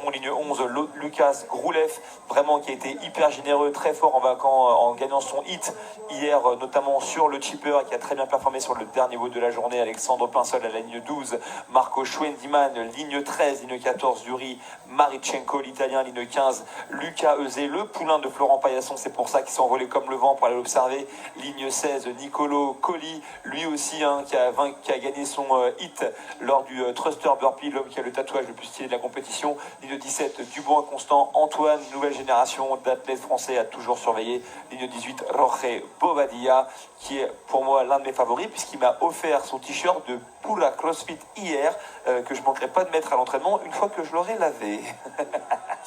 fond, ligne 11, Lucas Groulev, vraiment qui a été hyper généreux, très fort en gagnant son hit hier, notamment sur le chipper, qui a très bien performé sur le dernier vote de la journée. Alexandre Pinsol à la ligne 12, Marco Schwendiman, ligne 13, ligne 14, Yuri Marichenko, l'italien, ligne 15, Lucas Euzé, le poulain de Florent Paillasson, c'est pour ça qu'ils sont envolés comme le vent pour aller l'observer. Ligne 16, Nicolo Colli, lui aussi, hein, qui a gagné son hit lors du Thruster Burpee, l'homme qui a le tatouage le plus stylé de la compétition. Ligne 17, Dubois Constant, Antoine, nouvelle génération d'athlètes français à toujours surveiller. Ligne 18, Jorge Bobadilla, qui est pour moi l'un de mes favoris, puisqu'il m'a offert son t-shirt de Pura CrossFit hier, que je ne manquerai pas de mettre à l'entraînement une fois que je l'aurai lavé.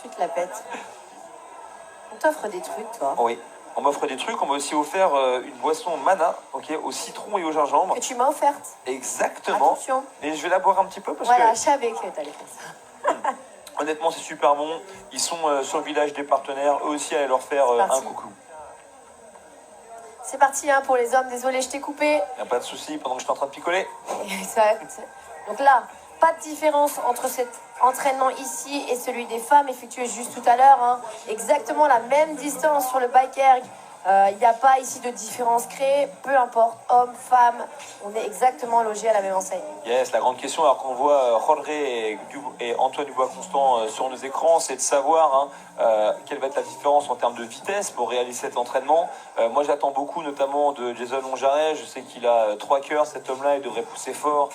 Tu te la pètes. On t'offre des trucs, toi. Oui. On m'offre des trucs, on m'a aussi offert une boisson Mana, ok, au citron et au gingembre. Que tu m'as offerte. Exactement. Attention. Et je vais la boire un petit peu parce voilà, que... je savais que t'allais faire ça. Honnêtement, c'est super bon. Ils sont sur le village des partenaires. Eux aussi, allez leur faire un coucou. C'est parti hein, pour les hommes. Désolé, je t'ai coupé. Y a pas de souci pendant que je suis en train de picoler. Exact. Donc là, pas de différence entre cet entraînement ici et celui des femmes effectué juste tout à l'heure. Hein. Exactement la même distance sur le bike erg. Il n'y a pas ici de différence créée, peu importe, homme, femme, on est exactement logé à la même enseigne. Yes, la grande question, alors qu'on voit Jorge et Antoine Dubois-Constant sur nos écrans, c'est de savoir quelle va être la différence en termes de vitesse pour réaliser cet entraînement. Moi, j'attends beaucoup, notamment de Jason Onjaret. Je sais qu'il a 3 cœurs, cet homme-là, il devrait pousser fort.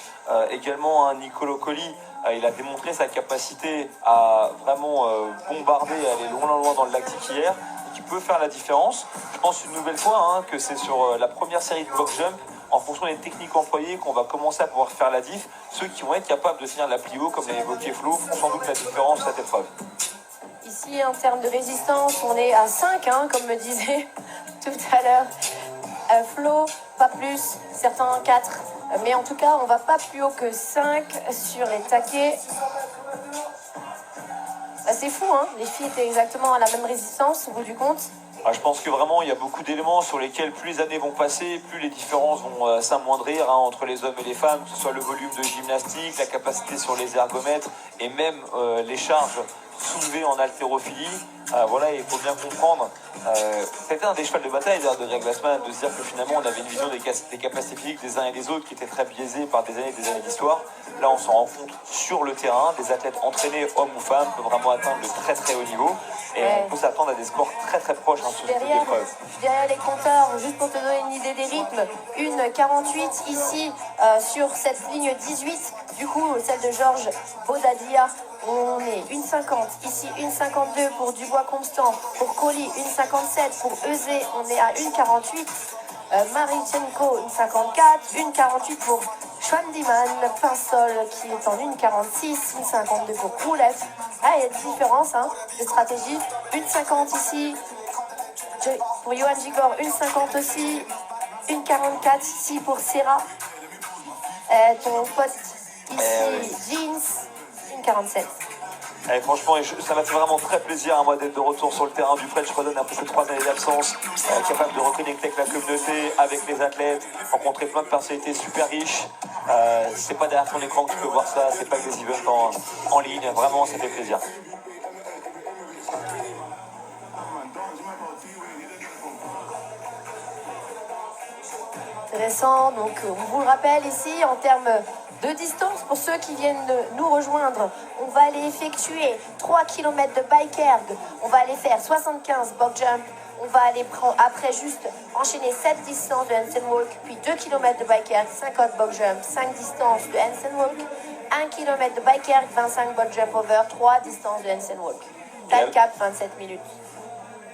Également, Nicolo Colli, il a démontré sa capacité à vraiment bombarder, aller loin dans le lactique hier, qui peut faire la différence. Je pense une nouvelle fois que c'est sur la première série de box jump, en fonction des techniques employées, qu'on va commencer à pouvoir faire la diff. Ceux qui vont être capables de tenir la plio, comme l'a évoqué Flo, font sans doute la différence à cette épreuve. Ici, en termes de résistance, on est à 5, hein, comme me disait tout à l'heure Flo, pas plus, certains 4. Mais en tout cas, on va pas plus haut que 5 sur les taquets. Bah, c'est fou, hein, les filles étaient exactement à la même résistance au bout du compte. Je pense que vraiment, il y a beaucoup d'éléments sur lesquels plus les années vont passer, plus les différences vont s'amoindrir entre les hommes et les femmes, que ce soit le volume de gymnastique, la capacité sur les ergomètres et même les charges soulevées en haltérophilie. Voilà, il faut bien comprendre. C'était un des chevals de bataille de Greg Glassman, de se dire que finalement on avait une vision des capacités physiques des uns et des autres qui était très biaisée par des années et des années d'histoire. Là, on s'en rend compte sur le terrain. Des athlètes entraînés, hommes ou femmes, peuvent vraiment atteindre de très haut niveau. Et on peut s'attendre à des scores très proches sur ce type d'épreuve. Derrière les compteurs, juste pour te donner une idée des rythmes, une 48 ici sur cette ligne 18. Du coup, celle de Georges Baudadia, on est une 50. Ici, une 52 pour Dubois-Constant. Pour Colli, une 57. Pour Euzé, on est à une 48. Marichenko, une 54. Une 48 pour Schwandiman. Pinsol qui est en une 46. Une 52 pour Groulev. Ah, il y a des différences de stratégie. Une 50 ici. Pour Johan Gigor, une 50 aussi. Une 44 ici pour Serra. Ton pote ici, Jeans, une 47. Franchement, ça m'a fait vraiment très plaisir à moi d'être de retour sur le terrain du French Redon après ces 3 années d'absence, capable de reconnecter avec la communauté, avec les athlètes, rencontrer plein de personnalités super riches. C'est pas derrière ton écran que tu peux voir ça, c'est pas que des events en ligne, vraiment ça fait plaisir. Intéressant, donc on vous le rappelle ici en termes de distance, pour ceux qui viennent nous rejoindre, on va aller effectuer 3 km de bike erg, on va aller faire 75 box jump, on va aller après juste enchaîner 7 distances de handstand walk, puis 2 km de bike erg, 50 box jump, 5 distances de handstand walk, 1 km de bike erg, 25 box jump over, 3 distances de handstand walk. Time cap 27 minutes.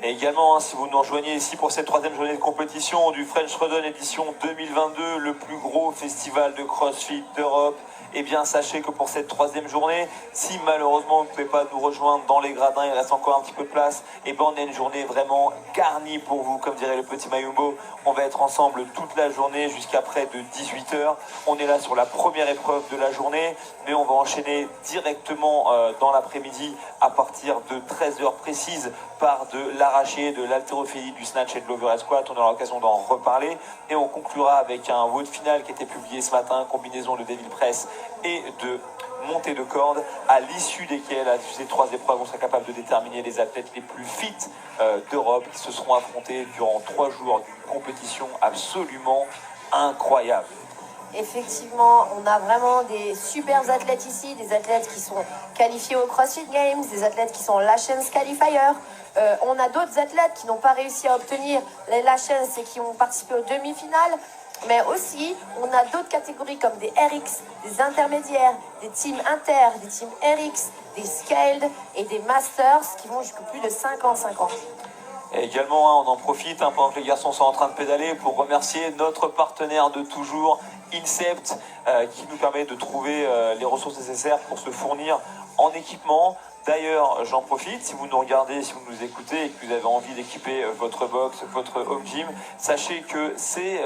Et également, si vous nous rejoignez ici pour cette 3e journée de compétition du French Redon édition 2022, le plus gros festival de CrossFit d'Europe, eh bien sachez que pour cette 3e journée, si malheureusement vous ne pouvez pas nous rejoindre dans les gradins, il reste encore un petit peu de place, et bien on a une journée vraiment garnie pour vous, comme dirait le petit Mayumbo. On va être ensemble toute la journée jusqu'à près de 18 h. On est là sur la première épreuve de la journée, mais on va enchaîner directement dans l'après-midi à partir de 13 h précises par de l'arraché, de l'haltérophilie, du snatch et de l'overhead squat. On aura l'occasion d'en reparler et on conclura avec un vote final qui a été publié ce matin, combinaison de Devil Press et de montées de cordes, à l'issue desquelles, à ces 3 épreuves, on sera capable de déterminer les athlètes les plus fit d'Europe qui se seront affrontés durant 3 jours d'une compétition absolument incroyable. Effectivement, on a vraiment des super athlètes ici, des athlètes qui sont qualifiés au CrossFit Games, des athlètes qui sont Lachance Qualifier. On a d'autres athlètes qui n'ont pas réussi à obtenir les Lachance et qui ont participé aux demi-finales. Mais aussi, on a d'autres catégories comme des RX, des intermédiaires, des teams inter, des teams RX, des scaled et des masters qui vont jusqu'à plus de 55 ans. Et également, on en profite pendant que les garçons sont en train de pédaler pour remercier notre partenaire de toujours, Incept, qui nous permet de trouver les ressources nécessaires pour se fournir en équipement. D'ailleurs, j'en profite, si vous nous regardez, si vous nous écoutez et que vous avez envie d'équiper votre box, votre home gym, sachez que ces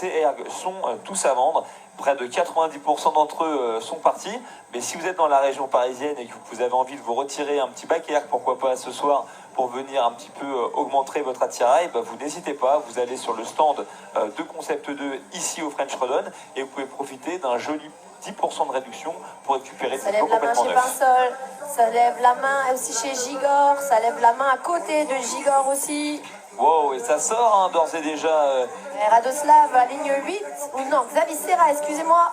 ergs sont tous à vendre. Près de 90% d'entre eux sont partis. Mais si vous êtes dans la région parisienne et que vous avez envie de vous retirer un petit bac erg, pourquoi pas ce soir, pour venir un petit peu augmenter votre attirail, vous n'hésitez pas, vous allez sur le stand de Concept 2 ici au French Redon et vous pouvez profiter d'un joli 10% de réduction pour récupérer des pots complètement neufs. Ça lève la main chez Pinsol, ça lève la main aussi chez Gigor, ça lève la main à côté de Gigor aussi. Wow, et ça sort d'ores et déjà. Radoslav à ligne 8, ou non, Xavier Serra, excusez-moi.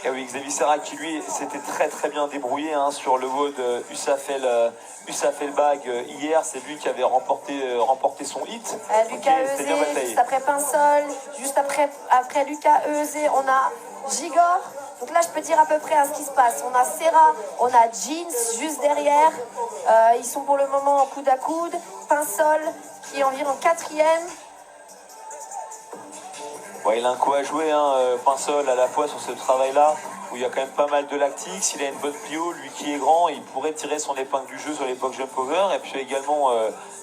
Et oui, Xavier Serra qui lui s'était très bien débrouillé sur le WOD Usafel-Bag hier, c'est lui qui avait remporté son hit. Lucas Eusé, juste après Pinsol, juste après Lucas Eusé, on a Gigor. Donc là, je peux dire à peu près ce qui se passe. On a Serra, on a Jeans juste derrière. Ils sont pour le moment en coude à coude. Pinsol qui est environ 4e. Ouais, il a un coup à jouer, Pinsol, à la fois sur ce travail-là, où il y a quand même pas mal de lactique. S'il a une bonne plio, lui qui est grand, il pourrait tirer son épingle du jeu sur l'époque jump over. Et puis également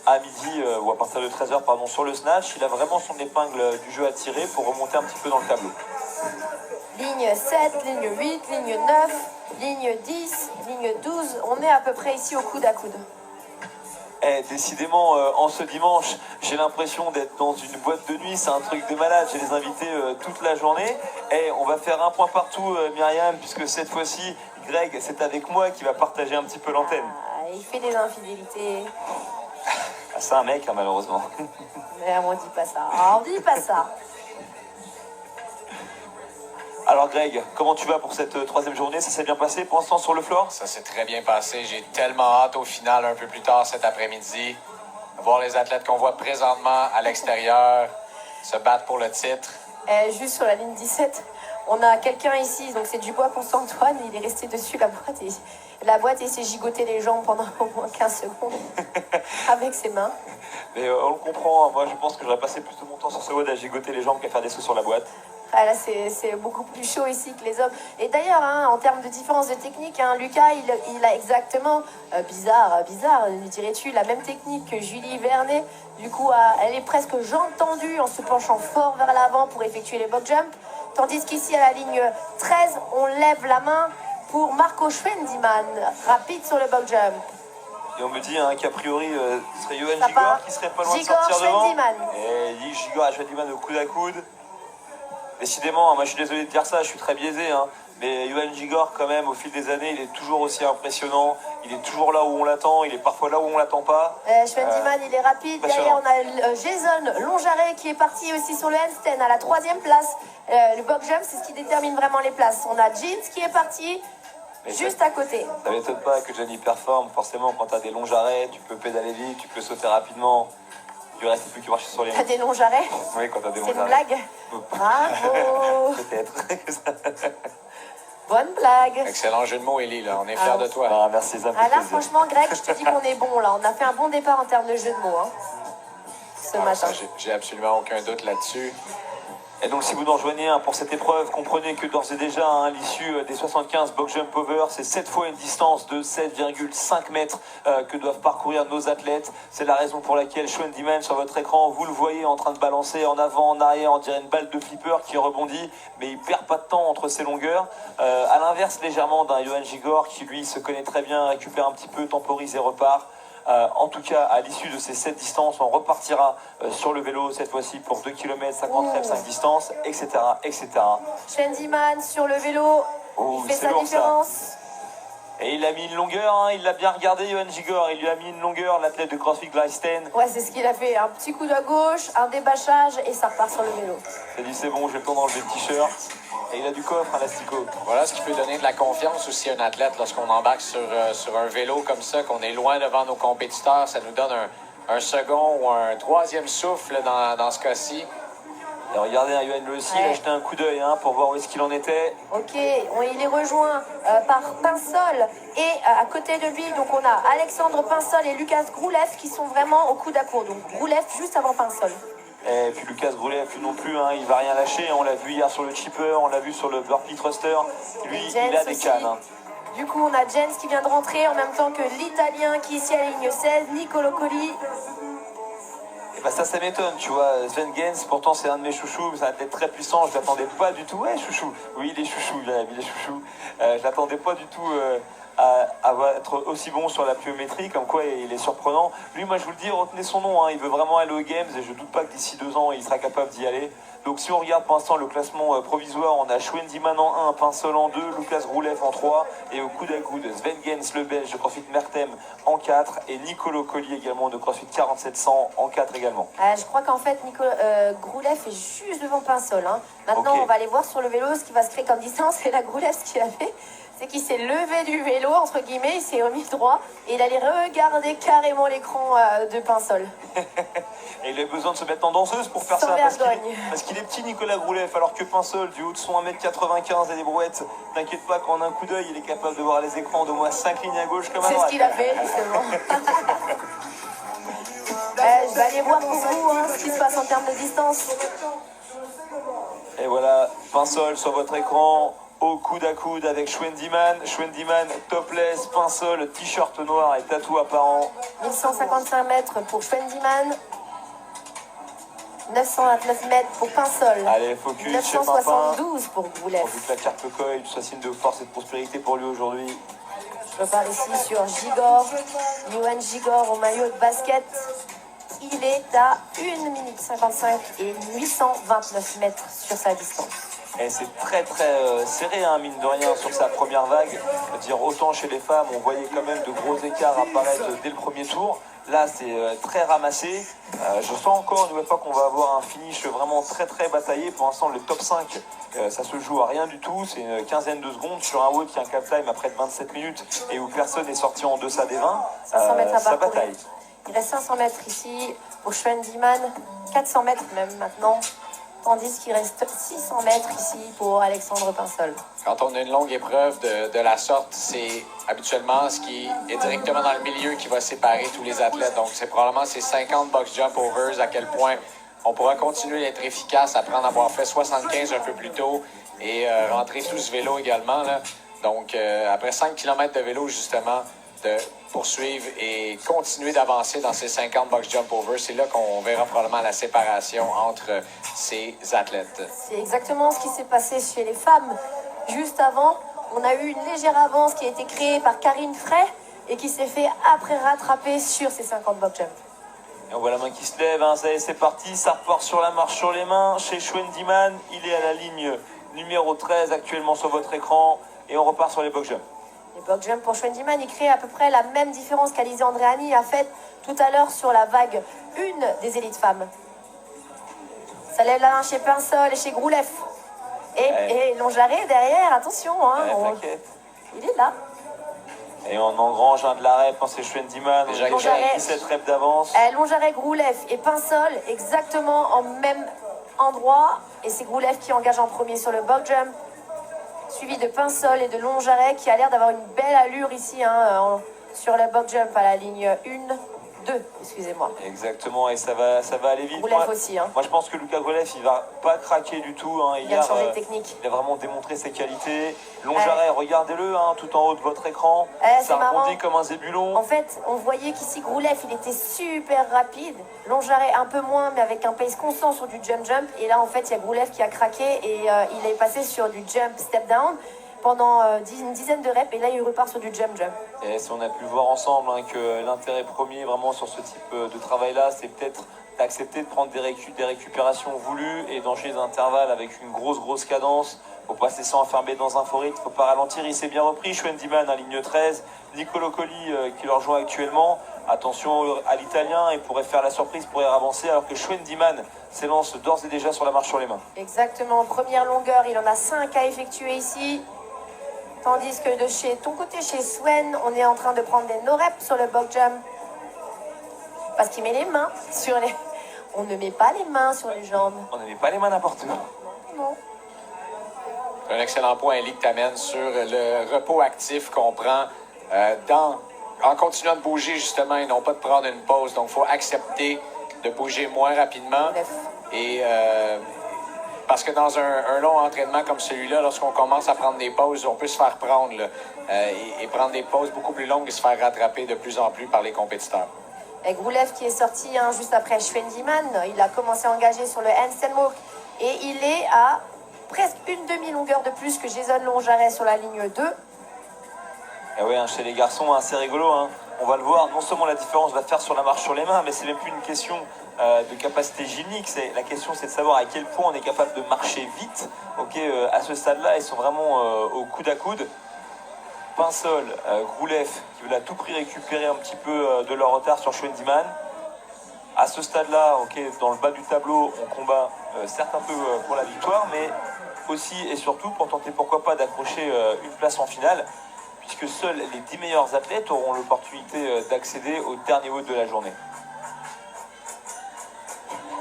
à midi, ou à partir de 13h, pardon, sur le snatch, il a vraiment son épingle du jeu à tirer pour remonter un petit peu dans le tableau. Ligne 7, ligne 8, ligne 9, ligne 10, ligne 12. On est à peu près ici au coude à coude. Décidément, en ce dimanche, j'ai l'impression d'être dans une boîte de nuit. C'est un truc de malade. J'ai les invités toute la journée. On va faire un point partout, Myriam, puisque cette fois-ci, Greg, c'est avec moi qui va partager un petit peu l'antenne. Il fait des infidélités. C'est un mec, malheureusement. Mais on dit pas ça. On dit pas ça. Alors Greg, comment tu vas pour cette 3e journée? Ça s'est bien passé pour l'instant sur le floor? Ça s'est très bien passé. J'ai tellement hâte au final un peu plus tard cet après-midi. Voir les athlètes qu'on voit présentement à l'extérieur se battre pour le titre. Juste sur la ligne 17, on a quelqu'un ici, donc c'est Dubois Constantoine, il est resté dessus la boîte et il s'est gigoté les jambes pendant au moins 15 secondes avec ses mains. Mais on le comprend, moi je pense que j'aurais passé plus de mon temps sur ce WOD à gigoter les jambes qu'à faire des sauts sur la boîte. Là, c'est beaucoup plus chaud ici que les hommes. Et d'ailleurs, en termes de différence de technique, Lucas, il a exactement, bizarre, dirais-tu, la même technique que Julie Vernet. Du coup, elle est presque jambes tendues en se penchant fort vers l'avant pour effectuer les box jumps. Tandis qu'ici, à la ligne 13, on lève la main pour Marco Schwendimann, rapide sur le box jump. Et on me dit qu'a priori, ce serait Johan Gigor qui serait pas loin de sortir devant. Et il dit Gigor à Schwendimann au coude à coude. Décidément, moi je suis désolé de dire ça, je suis très biaisé, mais Johan Gigor quand même au fil des années il est toujours aussi impressionnant, il est toujours là où on l'attend, il est parfois là où on l'attend pas. Schwendimann il est rapide, derrière on a Jason Longaret qui est parti aussi sur le handstand à la 3e place. Le box jump c'est ce qui détermine vraiment les places. On a Jeans qui est parti juste à côté. Ça m'étonne pas que Johnny performe, forcément quand tu as des longs jarrets, tu peux pédaler vite, tu peux sauter rapidement. Il reste plus que marcher sur les mains. T'as des longs jarrets? Oui, quand t'as des longs jarrets. C'est une blague? Bravo. Peut-être. Bonne blague. Excellent jeu de mots, Élie, là. On est fiers de toi. Merci, ça me fait là, plaisir. franchement, Greg, je te dis qu'on est bon, là. On a fait un bon départ en termes de jeu de mots, ce matin. J'ai absolument aucun doute là-dessus. Et donc si vous nous rejoignez pour cette épreuve, comprenez que d'ores et déjà, à l'issue des 75 box jump over, c'est 7 fois une distance de 7,5 mètres que doivent parcourir nos athlètes. C'est la raison pour laquelle Schwendimann sur votre écran, vous le voyez en train de balancer en avant, en arrière, on dirait une balle de flipper qui rebondit, mais il perd pas de temps entre ses longueurs. À l'inverse légèrement d'un Johan Gigor qui lui se connaît très bien, récupère un petit peu, temporise et repart. En tout cas, à l'issue de ces 7 distances, on repartira sur le vélo, cette fois-ci pour 2 km, 50 reps, 5 distances, etc. etc. Schwendimann sur le vélo, il fait sa différence. Et il a mis une longueur, hein, il l'a bien regardé, Johan Gigor. Il lui a mis une longueur, l'athlète de CrossFit Gleisten. Ouais, c'est ce qu'il a fait. Un petit coup de gauche, un débâchage et ça repart sur le vélo. Il a dit c'est bon, j'ai le temps d'enlever le t-shirt. Et il a du coffre, un Lastico. Voilà ce qui peut donner de la confiance aussi à un athlète lorsqu'on embarque sur un vélo comme ça, qu'on est loin devant nos compétiteurs. Ça nous donne un second ou un troisième souffle dans ce cas-ci. Et regardez, hein, Johan lui aussi, il a jeté un coup d'œil hein, pour voir où est-ce qu'il en était. Ok, il est rejoint par Pinsol et à côté de lui, donc on a Alexandre Pinsol et Lucas Grouleff qui sont vraiment au coude à coude. Donc Grouleff juste avant Pinsol. Et puis Lucas Grouleff, lui non plus, hein, il va rien lâcher. On l'a vu hier sur le chipper, on l'a vu sur le burpee thruster. Lui, il a des cannes. Hein. Du coup, on a Jens qui vient de rentrer en même temps que l'Italien qui est ici à la ligne 16, Nicolo Colli. Et bah ça m'étonne, tu vois. Sven Gens, pourtant c'est un de mes chouchous, c'est un athlète très puissant, je l'attendais pas du tout. Ouais, chouchou. Oui, il est chouchou, il a mis les chouchous. Je l'attendais pas du tout à être aussi bon sur la pliométrie, comme quoi il est surprenant. Lui, moi je vous le dis, retenez son nom, hein, il veut vraiment aller aux Games et je doute pas que d'ici 2 ans il sera capable d'y aller. Donc si on regarde pour l'instant le classement provisoire, on a Schwendiman en 1, Pinsol en 2, Lucas Grouleff en 3 et au coude à coude Sven Gens, le Belge de CrossFit Mertem en 4 et Nicolo Colli également de CrossFit 4700 en 4 également. Je crois qu'en fait Grouleff est juste devant Pinsol. Hein. Maintenant on va aller voir sur le vélo ce qui va se créer comme distance et la Grouleff ce qu'il a fait. C'est qu'il s'est levé du vélo, entre guillemets, il s'est remis droit et il allait regarder carrément l'écran de Pinsol. Et il a besoin de se mettre en danseuse pour faire Sans ça vergogne. parce qu'il est petit Nicolas Grouleff, alors que Pinsol, du haut de son 1m95 et des brouettes, t'inquiète pas qu'en un coup d'œil, il est capable de voir les écrans d'au moins 5 lignes à gauche comme à C'est droite. ce qu'il a fait, justement. Je vais aller voir pour vous hein, ce qui se passe en termes de distance. Et voilà, Pinsol sur votre écran. Au coude à coude avec Schwendiman, topless, Pinsol, t-shirt noir et tatou apparent. 1155 mètres pour Schwendiman, 929 mètres pour Pinsol, Allez, focus, 972 pour Grouleff. Pourvu que la carte le coille, tout ça signe de force et de prospérité pour lui aujourd'hui. Je repars ici sur Gigor, Johan Gigor au maillot de basket. Il est à 1 minute 55 et 829 mètres sur sa distance. Et c'est très serré, hein, mine de rien, sur sa première vague. Je veux dire, autant chez les femmes, on voyait quand même de gros écarts apparaître dès le premier tour. Là, c'est très ramassé. Je sens encore une nouvelle fois qu'on va avoir un finish vraiment très bataillé. Pour l'instant, le top 5, ça se joue à rien du tout. C'est une quinzaine de secondes sur un WOD qui a un cap time à près de 27 minutes et où personne n'est sorti en deçà des 20. 500 mètres à ça parcourir. bataille. Il reste 500 mètres ici pour Schwendiman, 400 mètres même maintenant. Tandis qu'il reste 600 mètres ici pour Alexandre Pinsol. Quand on a une longue épreuve de la sorte, c'est habituellement ce qui est directement dans le milieu qui va séparer tous les athlètes. Donc, c'est probablement ces 50 box jump overs, à quel point on pourra continuer d'être efficace après en avoir fait 75 un peu plus tôt et rentrer tout ce vélo également. Là. Donc, après 5 km de vélo, justement, de poursuivre et continuer d'avancer dans ces 50 box jump over. C'est là qu'on verra probablement la séparation entre ces athlètes. C'est exactement ce qui s'est passé chez les femmes. Juste avant, on a eu une légère avance qui a été créée par Karine Frey et qui s'est fait après rattraper sur ces 50 box jump. Et on voit la main qui se lève, hein, ça y est, c'est parti, ça repart sur la marche sur les mains chez Schwendiman. Il est à la ligne numéro 13 actuellement sur votre écran et on repart sur les box jump. Les box jump pour Schwendiman, il crée à peu près la même différence qu'Alizé Andréani a faite tout à l'heure sur la vague 1 des élites femmes. Ça lève la main chez Pinsol et chez Grouleff. Et Longaré derrière, attention, hein, t'inquiète. il est là. Et on engrange de la rep quand c'est Schwendiman. Déjà, On a 17 reps d'avance. Longaré, Grouleff et Pinsol exactement en même endroit. Et c'est Grouleff qui engage en premier sur le box jump. Suivi de Pinsol et de Longaré qui a l'air d'avoir une belle allure ici hein, sur le box jump à la ligne 2, excusez-moi. Exactement, et ça va aller vite. Grouleff aussi. Hein. Moi, je pense que Lucas Grouleff, il va pas craquer du tout. Hein. Il vient de changer de technique. Il a vraiment démontré ses qualités. Longaré, regardez-le, hein, tout en haut de votre écran. Ça rebondit comme un zébulon. En fait, on voyait qu'ici Grouleff, il était super rapide. Longaré un peu moins, mais avec un pace constant sur du jump. Et là, en fait, il y a Grouleff qui a craqué et il est passé sur du jump step down pendant une dizaine de reps. Et là, il repart sur du jump. Et si on a pu voir ensemble hein, que l'intérêt premier vraiment sur ce type de travail-là, c'est peut-être d'accepter de prendre des récupérations voulues et d'enchaîner des intervalles avec une grosse cadence Faut pas se laisser enfermer dans un faux rythme, faut pas ralentir. Il s'est bien repris. Schwendimann en ligne 13. Nicolo Colli qui le rejoint actuellement. Attention à l'Italien, il pourrait faire la surprise, pourrait avancer, alors que Schwendimann s'élance d'ores et déjà sur la marche sur les mains. Exactement, première longueur, il en a 5 à effectuer ici. Tandis que de chez ton côté, chez Swen, on est en train de prendre des no-reps sur le box jump. Parce qu'il met les mains sur les... On ne met pas les mains sur les jambes. On ne met pas les mains n'importe où. Non. Un excellent point, Ellie, que tu amènes sur le repos actif qu'on prend en continuant de bouger, justement, et non pas de prendre une pause. Donc, il faut accepter de bouger moins rapidement. Et parce que dans un long entraînement comme celui-là, lorsqu'on commence à prendre des pauses, on peut se faire prendre là, et prendre des pauses beaucoup plus longues et se faire rattraper de plus en plus par les compétiteurs. Et Groulev qui est sorti juste après Schwendimann, il a commencé à engager sur le handstand walk et il est à presque une demi-longueur de plus que Jason Longjaret sur la ligne 2. Et oui, chez les garçons, c'est rigolo. On va le voir, non seulement la différence va faire sur la marche sur les mains, mais c'est même plus une question de capacité gymnique. La question, c'est de savoir à quel point on est capable de marcher vite. À ce stade-là, ils sont vraiment au coude à coude. Pinsol, Groulev, qui veut à tout prix récupérer un petit peu de leur retard sur Schwendimann. À ce stade-là, dans le bas du tableau, on combat certes un peu pour la victoire, mais aussi et surtout pour tenter pourquoi pas d'accrocher une place en finale, puisque seuls les 10 meilleurs athlètes auront l'opportunité d'accéder au dernier haut de la journée.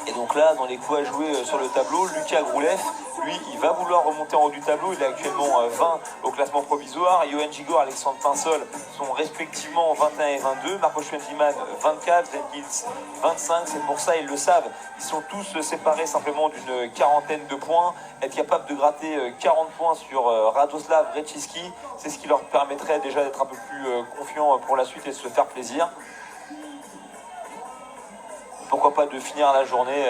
Et donc là, dans les coups à jouer sur le tableau, Lucas Groulev, lui, il va vouloir remonter en haut du tableau. Il est actuellement 20 au classement provisoire. Johan Gigor, Alexandre Pinsol sont respectivement 21 et 22. Marco Schwendimann, 24. Zengils, 25. C'est pour ça, ils le savent. Ils sont tous séparés simplement d'une quarantaine de points. Être capable de gratter 40 points sur Radoslav Rechiski, c'est ce qui leur permettrait déjà d'être un peu plus confiants pour la suite et de se faire plaisir. Pourquoi pas de finir la journée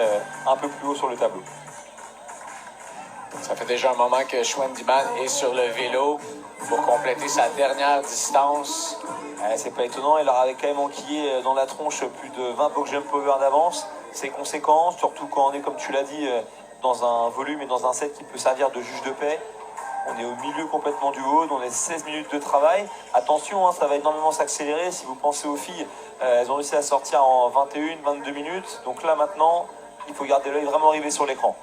un peu plus haut sur le tableau. Ça fait déjà un moment que Schwendimann est sur le vélo pour compléter sa dernière distance. C'est pas étonnant, il leur avait quand même enquillé dans la tronche plus de 20 box jump power d'avance. C'est conséquent, surtout quand on est, comme tu l'as dit, dans un volume et dans un set qui peut servir de juge de paix. On est au milieu complètement du haut, on est 16 minutes de travail. Attention, ça va énormément s'accélérer. Si vous pensez aux filles, elles ont réussi à sortir en 21, 22 minutes. Donc là, maintenant, il faut garder l'œil vraiment rivé sur l'écran.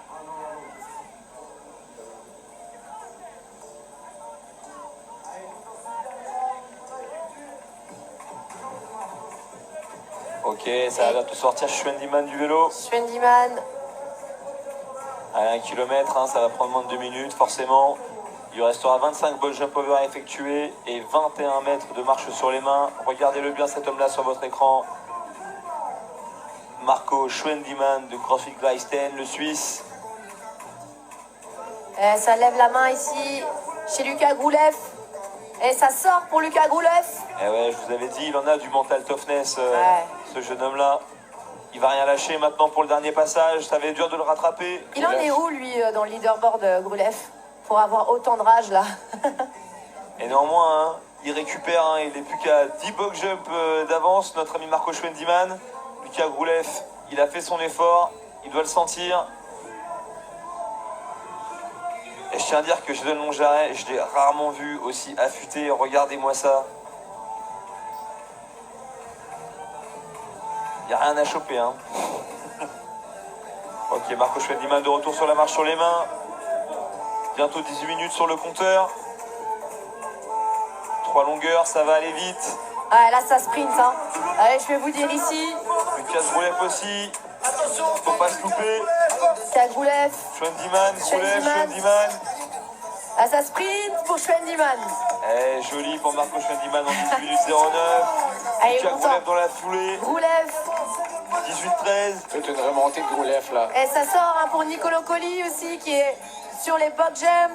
Ok, ça va bientôt sortir Schwendimann du vélo. Schwendimann. À 1 km, ça va prendre moins de 2 minutes, forcément. Il lui restera 25 box jump over à effectuer et 21 mètres de marche sur les mains. Regardez-le bien, cet homme-là, sur votre écran. Marco Schwendimann de CrossFit Gleisten, le Suisse. Ça lève la main ici, chez Lucas Groulev. Et ça sort pour Lucas Groulev. Et ouais, je vous avais dit, il en a du mental toughness, ce jeune homme-là. Il va rien lâcher maintenant pour le dernier passage. Ça va être dur de le rattraper. Il en est où, lui, dans le leaderboard, Groulev, pour avoir autant de rage, là? Et néanmoins, il récupère, il n'est plus qu'à 10 box jump d'avance, notre ami Marco Schwendimann. Lucas Groulev, il a fait son effort, il doit le sentir. Et je tiens à dire que Jason Longjaret, je l'ai rarement vu aussi affûté. Regardez-moi ça. Il n'y a rien à choper. Ok, Marco Schwendimann de retour sur la marche sur les mains. Bientôt 18 minutes sur le compteur. 3 longueurs, ça va aller vite. Ah, là, ça sprint. Allez, je vais vous dire ici. Lucas Groulev aussi. Faut pas se louper. C'est Groulev. Schwendimann, Schwendimann. Ah, ça sprint pour Schwendimann. Joli pour Marco Schwendimann en 18 minutes 09. Allez, Lucas Groulev dans la foulée. Groulev. 18-13. Toute une remontée de Groulev, là. Et ça sort pour Nicolo Colli aussi, qui est sur les box jump.